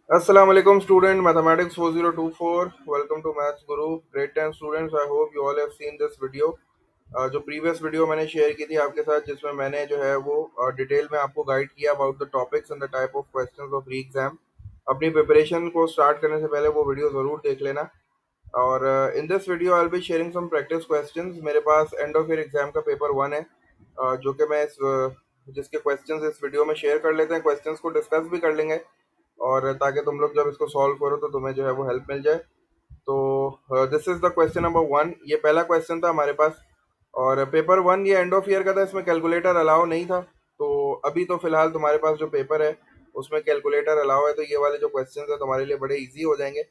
Assalamu alaikum student mathematics 4024 welcome to maths guru grade 10 students I hope you all have seen this video जो previous video मैंने share की थी आपके साथ जिसमें मैंने जो है वो डिटेल में आपको गाइड किया about the topics and the type of questions of re exam. अपनी प्रिपरेशन को स्टार्ट करने से पहले वो वीडियो ज़रूर देख लेना। और in this video I will be sharing some practice questions. मेरे पास एंड ऑफ ईयर एग्जाम का पेपर 1 है, जो कि मैं जिसके क्वेश्चंस इस वीडियो में शेयर कर लेते हैं, क्वेश्चंस को डिस्कस भी कर लेंगे और ताकि तुम लोग जब इसको सॉल्व करो तो तुम्हें जो है वो हेल्प मिल जाए। तो this is the question number 1। ये पहला क्वेश्चन था हमारे पास और पेपर 1 ये एंड ऑफ ईयर का था, इसमें कैलकुलेटर अलाउ नहीं था। तो अभी तो फिलहाल तुम्हारे पास जो पेपर है उसमें कैलकुलेटर अलाउ है, तो ये वाले जो क्वेश्चन है तुम्हारे लिए बड़े इजी हो जाएंगे।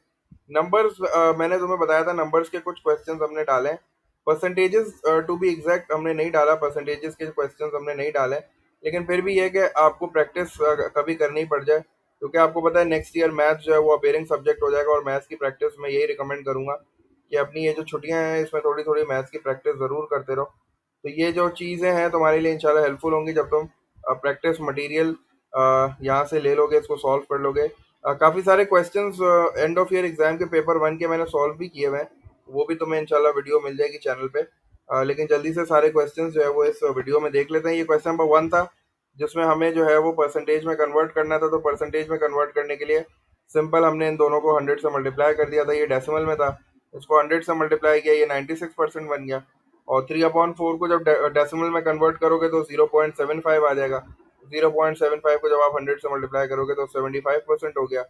नंबर्स मैंने तुम्हें बताया था, नंबर्स के कुछ क्वेश्चंस हमने डाले हैं। परसेंटेजेस टू बी एग्जैक्ट हमने नहीं डाला, परसेंटेजेस के क्वेश्चंस हमने नहीं डाले, लेकिन फिर भी ये कि आपको प्रैक्टिस कभी करनी पड़ जाए, क्योंकि आपको पता है नेक्स्ट ईयर मैथ्स जो है वो अपेयरिंग सब्जेक्ट हो जाएगा और मैथ्स की प्रैक्टिस मैं यही रिकमेंड करूंगा कि अपनी ये जो छुट्टियां हैं इसमें थोड़ी थोड़ी मैथ्स की प्रैक्टिस ज़रूर करते रहो। तो ये जो चीज़ें हैं तुम्हारे लिए इंशाल्लाह हेल्पफुल होंगी जब तुम प्रैक्टिस मटेरियल यहाँ से ले लोगे, इसको सॉल्व कर लोगे। काफ़ी सारे questions and of year exam के पेपर 1 के मैंने सॉल्व भी किए हुए हैं, वो भी तुम्हें इंशाल्लाह वीडियो मिल जाएगी चैनल पे। लेकिन जल्दी से सारे क्वेश्चंस जो है वो इस वीडियो में देख लेते हैं। ये क्वेश्चन नंबर 1 था जिसमें हमें जो है वो परसेंटेज में कन्वर्ट करना था। तो परसेंटेज में कन्वर्ट करने के लिए सिंपल हमने इन दोनों को 100 से मल्टीप्लाई कर दिया था। ये डेसिमल में था, इसको 100 से मल्टीप्लाई किया, ये 96% बन गया। और 3/4 को जब डेसिमल में कन्वर्ट करोगे तो 0.75 आ जाएगा। 0.75 को जब आप 100 से मल्टीप्लाई करोगे तो 75% हो गया।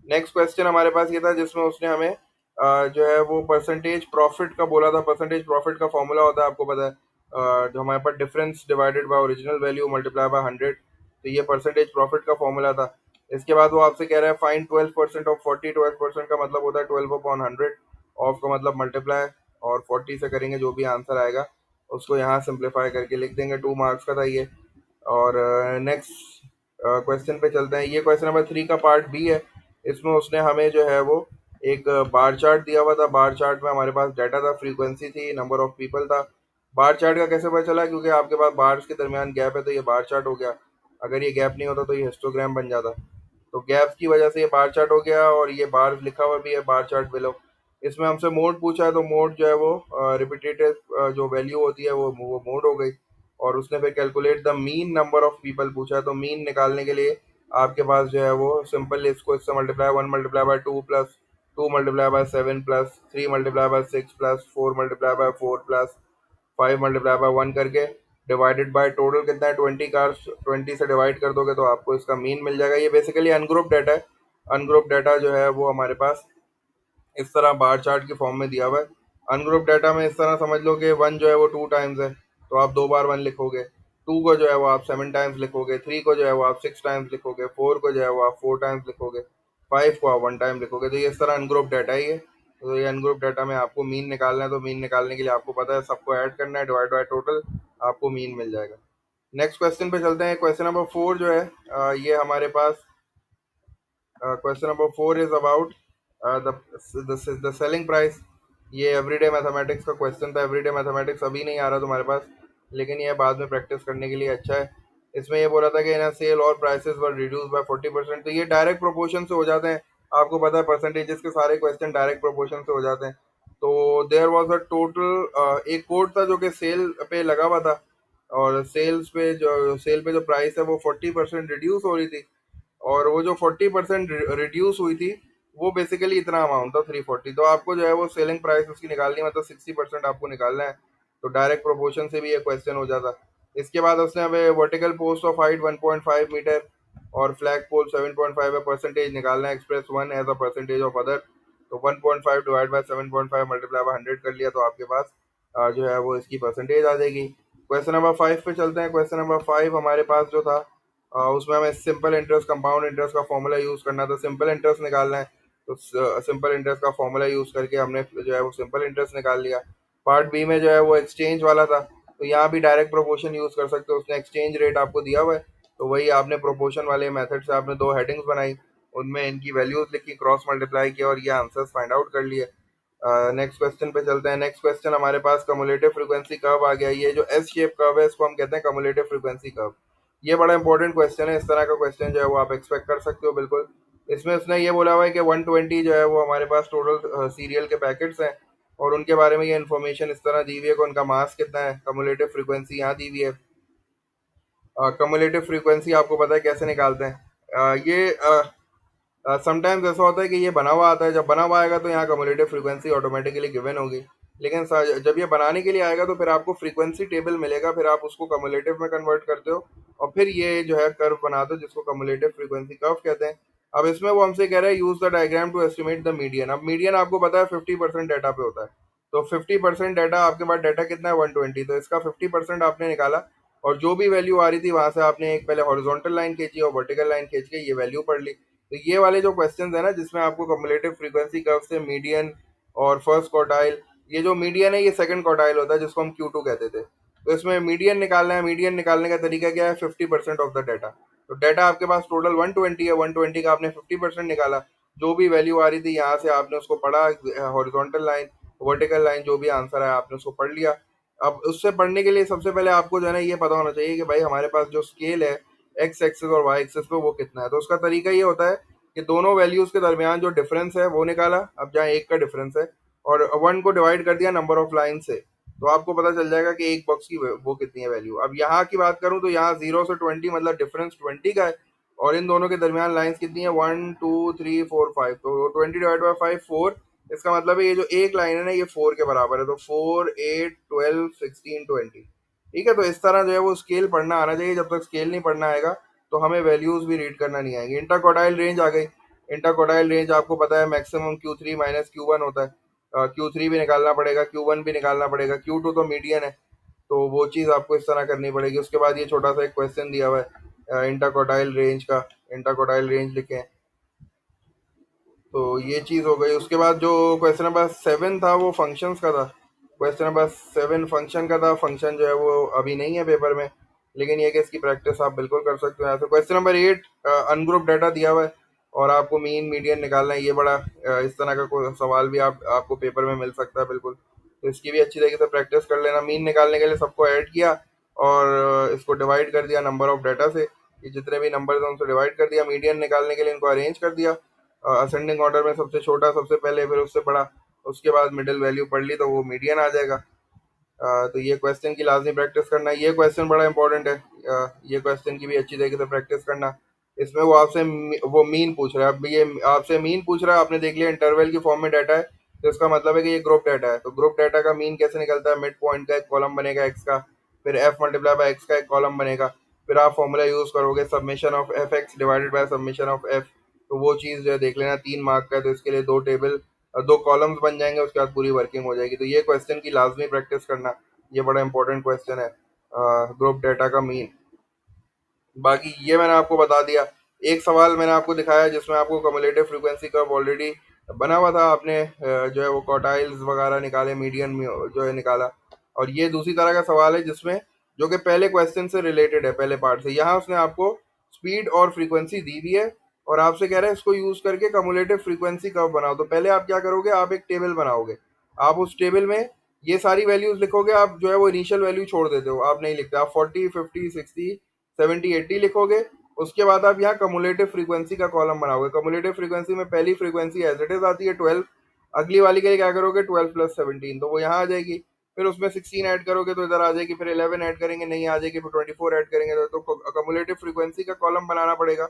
नेक्स्ट क्वेश्चन हमारे पास ये था जिसमें उसने हमें जो है वो परसेंटेज प्रॉफिट का बोला था। परसेंटेज प्रॉफिट का फॉर्मूला होता है, आपको पता है, जो हमारे पास difference divided by original value multiply by 100। तो ये परसेंटेज प्रॉफिट का फॉर्मूला था। इसके बाद वो आपसे कह रहा है फाइंड 12% ऑफ 40। 12% का मतलब होता है 12/100, ऑफ का मतलब मल्टीप्लाई, और 40 से करेंगे जो भी आंसर आएगा उसको यहाँ सिंप्लीफाई करके लिख देंगे। 2 मार्क्स का था ये। और नेक्स्ट क्वेश्चन पे चलते हैं। ये क्वेश्चन नंबर 3 का पार्ट बी है। इसमें उसने हमें जो है वो एक बार चार्ट दिया हुआ था। बार चार्ट में हमारे पास डाटा था, फ्रीक्वेंसी थी, नंबर ऑफ पीपल था। बार चार्ट का कैसे पता चला? क्योंकि आपके पास बार्स के दरमियान गैप है तो ये बार चार्ट हो गया। अगर ये गैप नहीं होता तो ये हिस्टोग्राम बन जाता। तो गैप की वजह से ये बार चार्ट हो गया और ये बार लिखा हुआ भी है, बार चार्ट बिलो। इसमें हमसे मोड पूछा है, तो मोड जो है वो रिपीटेटिव जो वैल्यू होती है वो मोड हो गई। और उसने फिर calculate the mean number of people पूछा है, तो मीन निकालने के लिए आपके पास जो है वो सिंपल इसको इससे multiply 1 multiply by 2 plus 2 multiply by 7 plus 3 multiply by 6 plus 4 multiply by 4 plus 5 multiply by 1 करके डिवाइडेड बाय टोटल कितना है 20 का। 20 से डिवाइड कर दोगे तो आपको इसका मीन मिल जाएगा। ये बेसिकली अनग्रुप डाटा है। अनग्रुप डाटा जो है वो हमारे पास इस तरह बार चार्ट के फॉर्म में दिया हुआ है। अनग्रुप डाटा में इस तरह समझ लो कि 1 जो है वो 2 टाइम्स है, तो आप 2 बार 1 लिखोगे। 2 को जो है वो आप 7 टाइम्स लिखोगे। 3 को जो है वो आप 6 टाइम्स लिखोगे। 4 को जो है वो आप 4 टाइम्स लिखोगे। 5 को आप 1 टाइम लिखोगे। तो ये इस तरह अनग्रुप डाटा है ये। तो ये अनग्रुप डाटा में आपको मीन निकालना है, तो मीन निकालने के लिए आपको पता है सबको ऐड करना है, डिवाइड बाय टोटल, आपको मीन मिल जाएगा। नेक्स्ट क्वेश्चन पे चलते हैं। क्वेश्चन नंबर 4 जो है ये हमारे पास question number 4 is about the selling price. ये एवरीडे मैथमेटिक्स का क्वेश्चन था। एवरीडे मैथमेटिक्स अभी नहीं आ रहा तुम्हारे पास, लेकिन ये बाद में प्रैक्टिस करने के लिए अच्छा है। इसमें ये बोला था कि इन सेल और प्राइसेस वर रिड्यूस बाय 40%। तो ये डायरेक्ट प्रोपोर्शन से हो जाते हैं। आपको पता है परसेंटेजेस के सारे क्वेश्चन डायरेक्ट प्रोपोर्शन से हो जाते हैं। तो देयर वाज अ टोटल एक कोड था जो कि सेल पे लगा हुआ था, और सेल पे जो प्राइस है वो 40% रिड्यूस हो रही थी। और वो जो 40% रिड्यूस हुई थी वो बेसिकली इतना अमाउंट था 340। तो आपको जो है वो सेलिंग प्राइस उसकी निकालनी है, मतलब 60% आपको निकालना है। तो डायरेक्ट प्रोपोर्शन से भी ये क्वेश्चन हो जाता। इसके बाद उसने हमें vertical post of height 1.5 metre और फ्लैग पोल 7.5 है, परसेंटेज निकालना है। Express 1 as a percentage of other. तो 1.5 डिवाइड बाय 7.5 मल्टीप्लाई बाय 100 कर लिया तो आपके पास जो है वो इसकी परसेंटेज आ जाएगी। क्वेश्चन नंबर 5 पे चलते हैं। क्वेश्चन नंबर 5 हमारे पास जो था उसमें हमें सिंपल इंटरेस्ट कंपाउंड इंटरेस्ट का फॉर्मूला यूज़ करना था। सिंपल इंटरेस्ट निकालना है, तो सिंपल इंटरेस्ट का फॉर्मूला यूज़ करके हमने जो है वो सिंपल इंटरेस्ट निकाल लिया। पार्ट बी में जो है वो एक्सचेंज वाला था, तो यहाँ भी डायरेक्ट प्रोपोर्शन यूज़ कर सकते हो। उसने एक्सचेंज रेट आपको दिया हुआ है, तो वही आपने प्रोपोर्शन वाले मेथड से आपने दो हेडिंग्स बनाई, उनमें इनकी वैल्यूज लिखी, क्रॉस मल्टीप्लाई किया और ये आंसर्स फाइंड आउट कर लिए। नेक्स्ट क्वेश्चन पे चलते हैं। नेक्स्ट क्वेश्चन हमारे पास कम्युलेटिव फ्रीक्वेंसी कर्व आ गया। ये जो एस शेप कर्व है इसको हम कहते हैं कम्युलेटिव फ्रीक्वेंसी कर्व। ये बड़ा इंपॉर्टेंट क्वेश्चन है। इस तरह का क्वेश्चन जो है वो आप एक्सपेक्ट कर सकते हो बिल्कुल। इसमें उसने ये बोला हुआ है कि 120 जो है वो हमारे पास टोटल सीरियल के पैकेट्स हैं, और उनके बारे में ये इन्फॉर्मेशन इस तरह दी हुई है कि उनका मास कितना है, कम्युलेटिव फ्रीक्वेंसी यहाँ दी हुई है। कम्युलेटिव फ्रीक्वेंसी आपको पता है कैसे निकालते हैं? ये समटाइम्स ऐसा होता है कि ये बना हुआ आता है, जब बना हुआ आएगा तो यहाँ कम्युलेटिव फ्रीक्वेंसी ऑटोमेटिकली गिवन होगी। लेकिन जब ये बनाने के लिए आएगा तो फिर आपको फ्रीक्वेंसी टेबल मिलेगा, फिर आप उसको कम्युलेटिव में कन्वर्ट करते हो और फिर ये जो है कर्व बनाते हो जिसको कम्युलेटिव फ्रीक्वेंसी कर्व कहते हैं। अब इसमें वो हमसे कह रहा है use the diagram to estimate the median. अब मीडियन आपको पता है 50% डाटा पे होता है, तो 50% डाटा आपके पास डाटा कितना है 120, तो इसका 50% आपने निकाला और जो भी वैल्यू आ रही थी वहां से आपने एक पहले हॉरिजॉन्टल लाइन खींची और वर्टिकल लाइन खींच के ये वैल्यू पढ़ ली। तो ये वाले जो क्वेश्चंस है ना जिसमें आपको कम्युलेटिव फ्रीक्वेंसी कर्व से मीडियन और फर्स्ट क्वार्टाइल, ये जो मीडियन है ये सेकंड क्वार्टाइल होता है जिसको हम Q2 कहते थे, तो इसमें मीडियन निकालना है। मीडियन निकालने का तरीका क्या है? 50% ऑफ द डाटा। तो डाटा आपके पास टोटल 120 है, 120 का आपने 50% निकाला, जो भी वैल्यू आ रही थी यहाँ से आपने उसको पढ़ा, हॉरिजॉन्टल लाइन वर्टिकल लाइन जो भी आंसर है आपने उसको पढ़ लिया। अब उससे पढ़ने के लिए सबसे पहले आपको जो है ना ये पता होना चाहिए कि भाई हमारे पास जो स्केल है एक्स एक्सिस और वाई एक्सिस पे वो कितना है। तो उसका तरीका ये होता है कि दोनों वैल्यूज के दरमियान जो डिफरेंस है वो निकाला, अब जहाँ एक का डिफरेंस है, और वन को डिवाइड कर दिया नंबर ऑफ लाइन से, तो आपको पता चल जाएगा कि एक बॉक्स की वो कितनी है वैल्यू। अब यहाँ की बात करूँ तो यहाँ 0 से 20 मतलब डिफरेंस 20 का है, और इन दोनों के दरमियान लाइंस कितनी है 1 2 3 4 5, तो 20 डिवाइड बाई 5 4। इसका मतलब है ये जो एक लाइन है ना ये 4 के बराबर है, तो 4 8 12 16 20। ठीक है, तो इस तरह जो है वो स्केल पढ़ना आना चाहिए। जब तक स्केल नहीं पढ़ना आएगा तो हमें वैल्यूज भी रीड करना नहीं आएंगे। इंटरकोडाइल रेंज आ गई। इंटरकोडाइल रेंज आपको पता है मैक्सिमम Q3 माइनस Q1 होता है, Q3 भी निकालना पड़ेगा, Q1 भी निकालना पड़ेगा, Q2 तो मीडियन है, तो वो चीज़ आपको इस तरह करनी पड़ेगी। उसके बाद ये छोटा सा एक क्वेश्चन दिया हुआ है इंटरकोडाइल रेंज का, इंटरकोडाइल रेंज लिखें, तो ये चीज़ हो गई। उसके बाद जो क्वेश्चन नंबर 7 था वो फंक्शंस का था। क्वेश्चन नंबर 7 फंक्शन का था। फंक्शन जो है वो अभी नहीं है पेपर में, लेकिन ये कि इसकी प्रैक्टिस आप बिल्कुल कर सकते हो। यहाँ से क्वेश्चन नंबर 8 अनग्रुप डाटा दिया हुआ है और आपको मीन मीडियन निकालना है। ये बड़ा इस तरह का कोई सवाल भी आपको पेपर में मिल सकता है बिल्कुल, तो इसकी भी अच्छी तरीके से प्रैक्टिस कर लेना। मीन निकालने के लिए सबको ऐड किया और इसको डिवाइड कर दिया नंबर ऑफ डाटा से, ये जितने भी नंबर हैं उनसे डिवाइड कर दिया। मीडियन निकालने के लिए इनको अरेंज कर दिया असेंडिंग ऑर्डर में, सबसे छोटा सबसे पहले, फिर उससे बड़ा, उसके बाद मिडिल वैल्यू पढ़ ली तो वो मीडियन आ जाएगा। तो ये क्वेश्चन की लाजमी प्रैक्टिस करना, ये क्वेश्चन बड़ा इंपॉर्टेंट है। ये क्वेश्चन की भी अच्छी तरीके से प्रैक्टिस करना। इसमें वो आपसे वो मीन पूछ रहा है। अब ये आपसे मीन पूछ रहा है, आपने देख लिया इंटरवल की फॉर्म में डाटा है, तो इसका मतलब है कि ये ग्रुप डाटा है। तो ग्रुप डाटा का मीन कैसे निकलता है? मिड पॉइंट का एक कॉलम बनेगा एक्स का, फिर एफ मल्टीप्लाई बाय एक्स का एक कॉलम बनेगा, फिर आप फॉर्मूला यूज करोगे summation of F x divided by summation of F. तो वो चीज़ जो है देख लेना, 3 मार्क का है, तो इसके लिए दो टेबल, दो कॉलम्स बन जाएंगे, उसके बाद पूरी वर्किंग हो जाएगी। तो ये क्वेश्चन की लाजमी प्रैक्टिस करना, ये बड़ा इंपॉर्टेंट क्वेश्चन है ग्रुप डेटा का मीन। बाकी ये मैंने आपको बता दिया। एक सवाल मैंने आपको दिखाया जिसमें आपको कम्युलेटिव फ्रीक्वेंसी कर्व ऑलरेडी बना हुआ था, आपने जो है वो क्वार्टाइल्स वगैरह निकाले, मीडियन जो है निकाला। और ये दूसरी तरह का सवाल है जिसमें जो कि पहले क्वेश्चन से रिलेटेड है, पहले पार्ट से। यहाँ उसने आपको स्पीड और फ्रीक्वेंसी दी हुई है और आपसे कह रहा है इसको यूज करके कम्युलेटिव फ्रीक्वेंसी कर्व बनाओ। तो पहले आप क्या करोगे? आप एक टेबल बनाओगे, आप उस टेबल में ये सारी वैल्यूज लिखोगे। आप जो है वो इनिशियल वैल्यू छोड़ देते हो, आप नहीं लिखते, आप 40 50 60 70 80 लिखोगे। उसके बाद आप यहाँ कम्युलेटिव फ्रीक्वेंसी का कॉलम बनाओगे। कम्युलेटिव फ्रीक्वेंसी में पहली फ्रीक्वेंसी एज इट इज आती है 12, अगली वाली के लिए क्या करोगे 12 + 17, तो वो यहाँ आ जाएगी। फिर उसमें 16 ऐड करोगे तो इधर आ जाएगी, फिर 11 ऐड करेंगे नहीं आ जाएगी, फिर 24 ऐड करेंगे तो कम्युलेटिव फ्रीक्वेंसी का कॉलम बनाना पड़ेगा।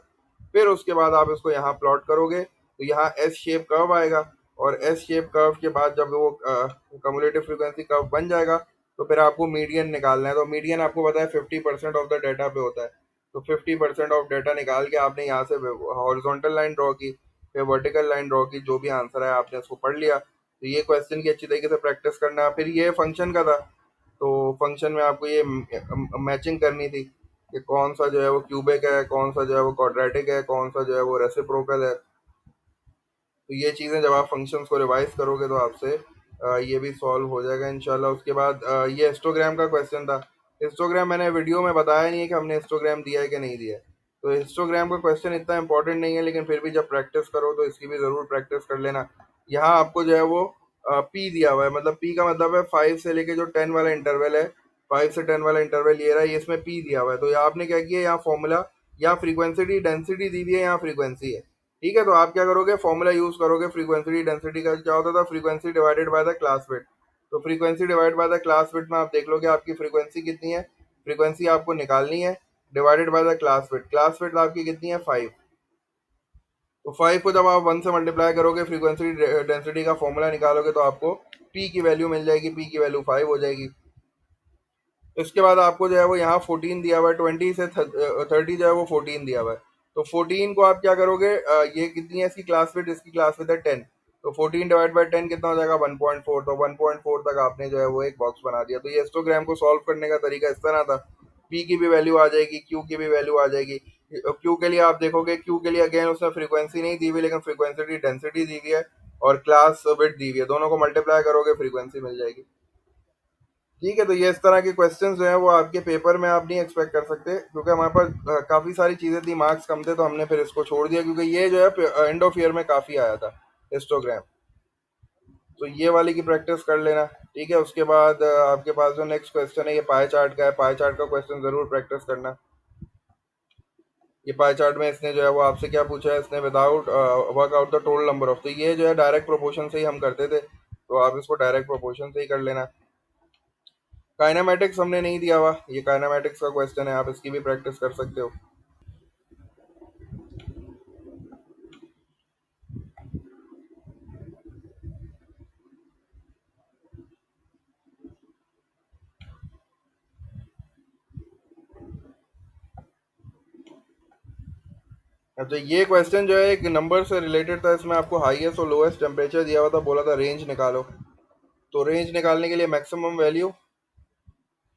फिर उसके बाद आप इसको यहाँ प्लॉट करोगे तो यहाँ एस शेप कर्व आएगा, और एस शेप कर्व के बाद जब वो कम्युलेटिव फ्रीक्वेंसी कर्व बन जाएगा तो फिर आपको मीडियन निकालना है। तो मीडियन आपको पता है 50% ऑफ द डाटा पे होता है, तो 50% ऑफ डाटा निकाल के आपने यहाँ से हॉरिजॉन्टल लाइन ड्रॉ की, फिर वर्टिकल लाइन ड्रॉ की, जो भी आंसर है आपने उसको पढ़ लिया। तो ये क्वेश्चन की अच्छी तरीके से प्रैक्टिस करना। फिर ये फंक्शन का था, तो फंक्शन में आपको ये मैचिंग करनी थी कि कौन सा जो है वो क्यूबिक है, कौन सा जो है वो क्वाड्रेटिक है, कौन सा जो है वो रेसिप्रोकल है। तो ये चीज़ें जब आप फंक्शंस को रिवाइज करोगे तो आपसे ये भी सॉल्व हो जाएगा इंशाल्लाह। उसके बाद ये हिस्टोग्राम का क्वेश्चन था। हिस्टोग्राम मैंने वीडियो में बताया नहीं है कि हमने हिस्टोग्राम दिया है कि नहीं दिया है, तो हिस्टोग्राम का क्वेश्चन इतना इंपॉर्टेंट नहीं है, लेकिन फिर भी जब प्रैक्टिस करो तो इसकी भी ज़रूर प्रैक्टिस कर लेना। यहाँ आपको जो है वो पी दिया हुआ है, मतलब पी का मतलब है 5 से लेके जो 10 वाला इंटरवल है, 5 से 10 वाला इंटरवल ये रहा है, ये इसमें पी दिया हुआ है। तो यहाँ आपने क्या किया, यहाँ फॉर्मूला, यहाँ फ्रीक्वेंसी डेंसिटी दी हुई है, यहाँ फ्रीक्वेंसी है, ठीक है, तो आप क्या करोगे, फॉर्मूला यूज करोगे फ्रीक्वेंसी डेंसिटी का। क्या होता था, frequency divided by the class width. तो frequency divide by the class width में आप देख लोगे आपकी फ्रीक्वेंसी कितनी है, फ्रीक्वेंसी आपको निकालनी है, divided by the class width. Class width आपकी कितनी है, 5। तो 5 को जब आप 1 से मल्टीप्लाई करोगे, फ्रीक्वेंसी डेंसिटी का फॉर्मूला निकालोगे, तो आपको पी की वैल्यू मिल जाएगी, पी की वैल्यू 5 हो जाएगी। इसके बाद आपको जो है वो यहाँ 14 दिया हुआ है, 20 से 30 जो है वो 14 दिया हुआ है। तो 14 को आप क्या करोगे, ये कितनी है इसकी क्लास विड्थ, इसकी क्लास विड्थ है 10। तो 14 डिवाइड बाय 10 कितना हो जाएगा, 1.4। तो 1.4 तक आपने जो है वो एक बॉक्स बना दिया। तो ये हिस्टोग्राम को सॉल्व करने का तरीका इस तरह था। पी की भी वैल्यू आ जाएगी, क्यू की भी वैल्यू आ जाएगी। क्यू के लिए आप देखोगे, क्यू के लिए अगेन उसने फ्रीक्वेंसी नहीं दी हुई, लेकिन फ्रीक्वेंसी डेंसिटी दी हुई है और क्लास विड्थ दी हुई है। दोनों को मल्टीप्लाई करोगे, फ्रीक्वेंसी मिल जाएगी। ठीक है, तो ये इस तरह के क्वेश्चंस जो है वो आपके पेपर में आप नहीं एक्सपेक्ट कर सकते, क्योंकि हमारे पास काफ़ी सारी चीज़ें थी, मार्क्स कम थे, तो हमने फिर इसको छोड़ दिया, क्योंकि ये जो है एंड ऑफ ईयर में काफ़ी आया था हिस्टोग्राम। तो ये वाली की प्रैक्टिस कर लेना। ठीक है, उसके बाद आपके पास जो नेक्स्ट क्वेश्चन है ये पाई चार्ट का है। पाई चार्ट का क्वेश्चन ज़रूर प्रैक्टिस करना। ये पाई चार्ट में इसने जो है वो आपसे क्या पूछा है, इसने without work out the total number of. तो ये जो है डायरेक्ट प्रोपोर्शन से ही हम करते थे, तो आप इसको डायरेक्ट प्रोपोर्शन से ही कर लेना। काइनामेटिक्स हमने नहीं दिया हुआ, ये काइनामेटिक्स का क्वेश्चन है, आप इसकी भी प्रैक्टिस कर सकते हो। अच्छा, ये क्वेश्चन जो है एक नंबर से रिलेटेड था, इसमें आपको हाईएस्ट और लोएस्ट टेम्परेचर दिया हुआ था, बोला था रेंज निकालो। तो रेंज निकालने के लिए मैक्सिमम वैल्यू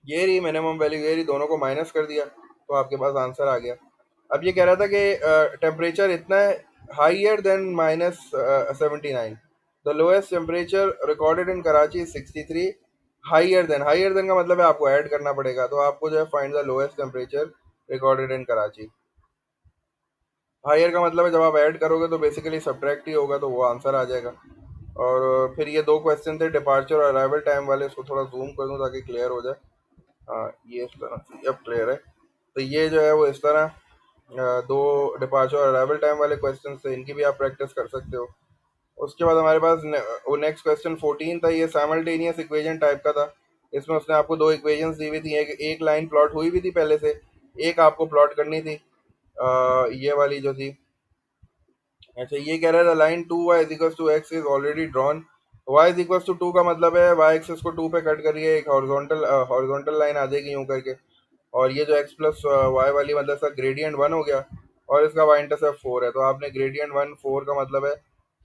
ये रही, मिनिमम वैल्यू ये रही, दोनों को माइनस कर दिया, तो आपके पास आंसर आ गया। अब ये कह रहा था कि टेम्परेचर इतना है, higher than -79। The lowest temperature recorded in Karachi 63। Higher than का मतलब है आपको ऐड करना पड़ेगा, तो आपको जो है find the lowest temperature recorded in Karachi. Higher का मतलब है जब आप ऐड करोगे तो बेसिकली सब्ट्रैक्ट ही होगा, तो वो आंसर आ जाएगा। और फिर ये दो क्वेश्चन थे डिपार्चर और अराइवल टाइम वाले, इसको थोड़ा जूम कर दूं ताकि क्लियर हो जाए। हाँ, ये इस तरह से अब क्लियर है। तो ये जो है वो इस तरह दो डिपार्चर और अराइवल टाइम वाले क्वेश्चन थे, इनकी भी आप प्रैक्टिस कर सकते हो। उसके बाद हमारे पास वो नेक्स्ट क्वेश्चन 14 था, ये साइमल्टेनियस इक्वेशन टाइप का था। इसमें उसने आपको दो इक्वेशंस दी हुई थी, एक लाइन प्लॉट हुई भी थी पहले से, एक आपको प्लॉट करनी थी, ये वाली जो थी। अच्छा, ये कह रहा है line 2y = x is already drawn. y = 2 का मतलब है y एक्सिस को 2 पे कट करिए, एक हॉरिजॉन्टल लाइन आ जाएगी यूं करके। और ये जो x प्लस वाई वाली मतलब इसका ग्रेडियंट 1 हो गया, और इसका y इंटरसेप्ट 4 है। तो आपने ग्रेडियंट 1 4 का मतलब है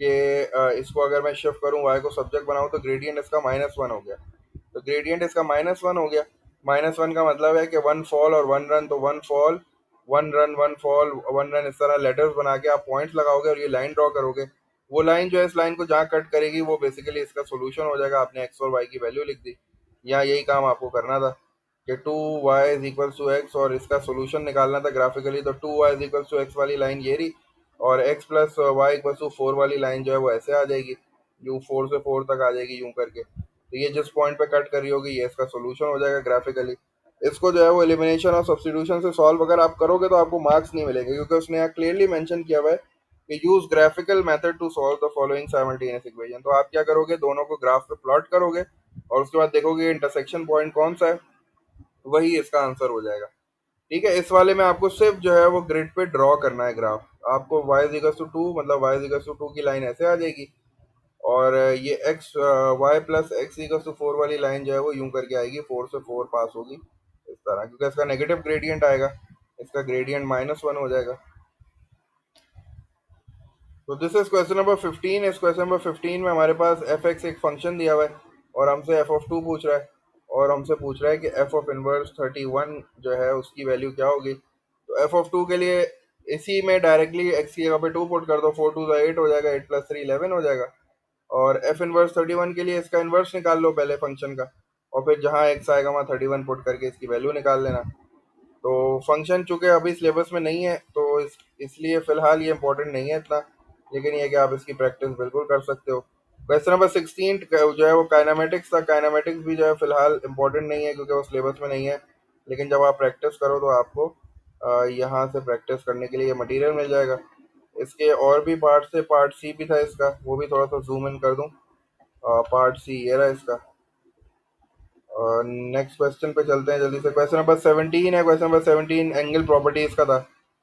कि इसको अगर मैं शिफ्ट करूँ, y को सब्जेक्ट बनाऊँ, तो ग्रेडियंट इसका -1 हो गया। तो ग्रेडियंट इसका -1 हो गया। -1 का मतलब है कि 1 फॉल और 1 रन। तो 1 फॉल, 1 रन, 1 फॉल, 1 रन, इस तरह लेटर्स बना के आप पॉइंट्स लगाओगे और ये लाइन ड्रॉ करोगे। वो लाइन जो है इस लाइन को जहाँ कट करेगी वो बेसिकली इसका सोल्यूशन हो जाएगा। आपने एक्स और वाई की वैल्यू लिख दी। यहाँ यही काम आपको करना था कि 2y = x, और इसका सोल्यूशन निकालना था ग्राफिकली। तो 2y = x वाली लाइन ये रही, और x plus Y equal to 4 वाली लाइन जो है वो ऐसे आ जाएगी, यू 4 से 4 तक आ जाएगी यूं करके। तो ये जिस पॉइंट पे कट करी होगी ये इसका सोल्यूशन हो जाएगा ग्राफिकली। इसको जो है वो एलिमिनेशन और सब्स्टिट्यूशन से सॉल्व अगर आप करोगे तो आपको मार्क्स नहीं मिलेंगे, क्योंकि उसने यहाँ क्लियरली मेंशन किया हुआ है कि use graphical method to solve the following simultaneous equation. तो आप क्या करोगे, दोनों को ग्राफ पे प्लॉट करोगे और उसके बाद देखोगे इंटरसेक्शन पॉइंट कौन सा है, वही इसका आंसर हो जाएगा। ठीक है, इस वाले में आपको सिर्फ जो है वो ग्रिड पे ड्रॉ करना है ग्राफ। आपको y = 2 मतलब y = 2 की लाइन ऐसे आ जाएगी, और ये x y + x = 4 वाली लाइन जो है वो यूं करके आएगी, 4 से 4 पास होगी इस तरह, क्योंकि इसका नेगेटिव ग्रेडियंट आएगा, इसका ग्रेडियंट -1 हो जाएगा। तो दिस इज क्वेश्चन नंबर 15। इस क्वेश्चन नंबर 15 में हमारे पास एफ एक्स एक फंक्शन दिया हुआ है, और हमसे f(2) पूछ रहा है, और हमसे पूछ रहा है कि f(−31) जो है उसकी वैल्यू क्या होगी। तो f(2) के लिए इसी में डायरेक्टली x की जगह पे 2 पुट कर दो, 4 2 8 हो जाएगा, 8 + 3 11 हो जाएगा। और f(−31) के लिए इसका इन्वर्स निकाल लो पहले फंक्शन का, और फिर जहाँ x आएगा वहाँ 31 पुट करके इसकी वैल्यू निकाल लेना। तो फंक्शन चूंकि अभी सिलेबस में नहीं है, तो इसलिए फ़िलहाल ये इंपॉर्टेंट नहीं है इतना, लेकिन ये कि आप इसकी प्रैक्टिस बिल्कुल कर सकते हो। क्वेश्चन नंबर 16 जो है वो काइनामेटिक्स था। काइनामेटिक्स भी जो है फ़िलहाल इंपॉर्टेंट नहीं है, क्योंकि वो सिलेबस में नहीं है, लेकिन जब आप प्रैक्टिस करो तो आपको यहाँ से प्रैक्टिस करने के लिए मटेरियल मिल जाएगा। इसके और भी पार्ट थे, पार्ट सी भी था इसका, वो भी थोड़ा सा जूम इन कर दूं। पार्ट सी ये रहा इसका। और नेक्स्ट क्वेश्चन पे चलते हैं जल्दी से। क्वेश्चन नंबर 17 है। क्वेश्चन नंबर 17 एंगल प्रॉपर्टीज का था,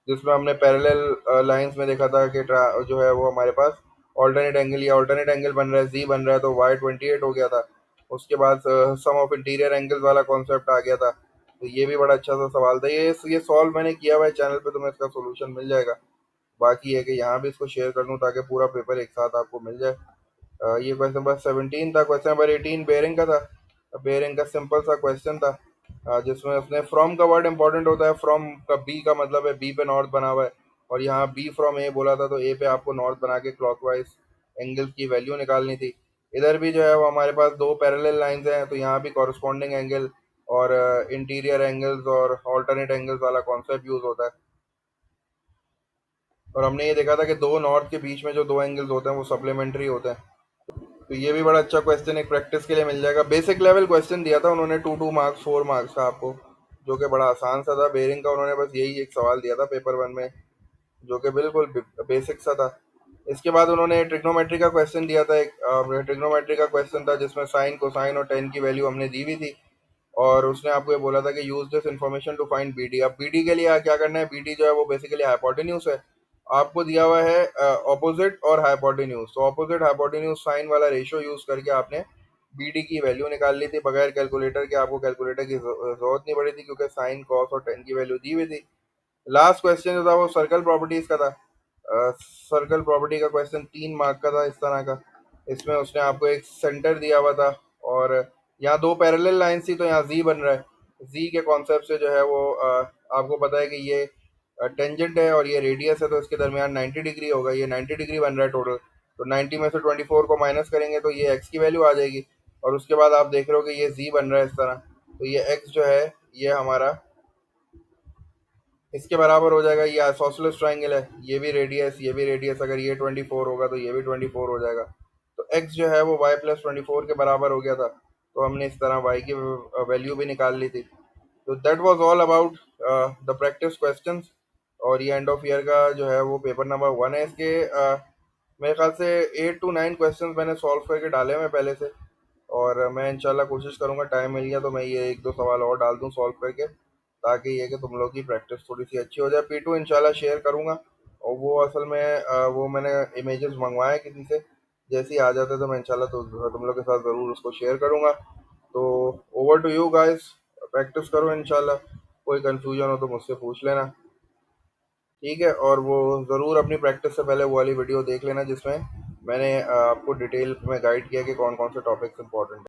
जिसमें हमने पैरेलल लाइंस में देखा था कि जो है वो हमारे पास ऑल्टरनेट एंगल या ऑल्टरनेट एंगल बन रहा है, जी बन रहा है, तो वाई 28 हो गया था। उसके बाद सम ऑफ इंटीरियर एंगल्स वाला कॉन्सेप्ट आ गया था। तो ये भी बड़ा अच्छा सा सवाल था। ये सॉल्व मैंने किया हुआ है चैनल पे, तुम्हें इसका सोल्यूशन मिल जाएगा। बाकी है कि यहाँ भी इसको शेयर कर दूँ ताकि पूरा पेपर एक साथ आपको मिल जाए। ये क्वेश्चन नंबर 17 था। क्वेश्चन नंबर 18 बेयरिंग का था। बेयरिंग का सिंपल सा क्वेश्चन था, जिसमें उसने फ्रॉम का वर्ड इंपॉर्टेंट होता है। फ्रॉम का बी का मतलब है बी पे नॉर्थ बना हुआ है, और यहाँ बी फ्रॉम ए बोला था, तो ए पे आपको नॉर्थ बना के क्लॉकवाइज एंगल की वैल्यू निकालनी थी। इधर भी जो है वो हमारे पास दो पैरेलल लाइंस हैं, तो यहाँ भी कॉरस्पॉन्डिंग एंगल और इंटीरियर एंगल्स और ऑल्टरनेट एंगल्स वाला कॉन्सेप्ट यूज होता है। और हमने ये देखा था कि दो नॉर्थ के बीच में जो दो एंगल्स होते हैं वो सप्लीमेंट्री होते हैं। तो ये भी बड़ा अच्छा क्वेश्चन एक प्रैक्टिस के लिए मिल जाएगा। बेसिक लेवल क्वेश्चन दिया था उन्होंने, 2 2 मार्क्स 4 मार्क्स का आपको, जो कि बड़ा आसान सा था। बेरिंग का उन्होंने बस यही एक सवाल दिया था पेपर 1 में, जो कि बिल्कुल बेसिक सा था। इसके बाद उन्होंने ट्रिग्नोमेट्री का क्वेश्चन दिया था। एक ट्रिग्नोमेट्री का क्वेश्चन था जिसमें साइन कोसाइन और टेन की वैल्यू हमने दी हुई थी, और उसने आपको ये बोला था कि use this information to find B D. अब बी डी के लिए क्या करना है, बी डी जो है वो बेसिकली हाइपोटेन्यूज है। आपको दिया हुआ है ऑपोजिट और हाइपोटेन्यूज, तो ऑपोजिट हाइपोटेन्यूज साइन वाला रेशियो यूज करके आपने बी डी की वैल्यू निकाल ली थी बगैर कैलकुलेटर के। आपको कैलकुलेटर की जरूरत नहीं पड़ी थी क्योंकि साइन कॉस और टेन की वैल्यू दी हुई थी। लास्ट क्वेश्चन जो था वो सर्कल प्रॉपर्टीज का था। सर्कल प्रॉपर्टी का क्वेश्चन 3 मार्क का था इस तरह का। इसमें उसने आपको एक सेंटर दिया हुआ था, और यहाँ दो पैरेलल लाइंस थी, तो यहाँ जी बन रहा है। जी के कॉन्सेप्ट से जो है वो आपको पता है कि ये टेंजेंट है और ये रेडियस है, तो इसके दरमियान 90 डिग्री होगा। ये 90 डिग्री बन रहा है टोटल, तो 90 में से 24 को माइनस करेंगे तो ये एक्स की वैल्यू आ जाएगी। और उसके बाद आप देख रहे हो कि ये जी बन रहा है इस तरह, तो ये एक्स जो है ये हमारा इसके बराबर हो जाएगा। ये आइसोसेलेस ट्राइंगल है, ये भी रेडियस, अगर ये 24 होगा तो ये भी 24 हो जाएगा। तो x जो है वो y प्लस 24 के बराबर हो गया था, तो हमने इस तरह y की वैल्यू भी निकाल ली थी। तो that was all about the practice questions. और ये एंड ऑफ ईयर का जो है वो पेपर नंबर 1 है। इसके मेरे ख्याल से 8 to 9 क्वेश्चंस मैंने सॉल्व करके डाले हुए हैं पहले से, और मैं इंशाल्लाह कोशिश करूंगा टाइम मिल गया तो मैं ये एक दो सवाल और डाल दूं सॉल्व करके, ताकि ये कि तुम लोग की प्रैक्टिस थोड़ी सी अच्छी हो जाए। P2 इंशाल्लाह शेयर करूंगा, और वो असल में वो मैंने इमेजेस मंगवाए किसी से, जैसे ही आ जाते तो मैं इंशाल्लाह तो तुम लोग के साथ ज़रूर उसको शेयर करूंगा। तो over to you guys, practice करो इंशाल्लाह। कोई कंफ्यूजन हो तो मुझसे पूछ लेना, ठीक है। और वो ज़रूर अपनी प्रैक्टिस से पहले वो वाली वीडियो देख लेना जिसमें मैंने आपको डिटेल में गाइड किया कि कौन कौन से टॉपिक्स इंपॉर्टेंट है।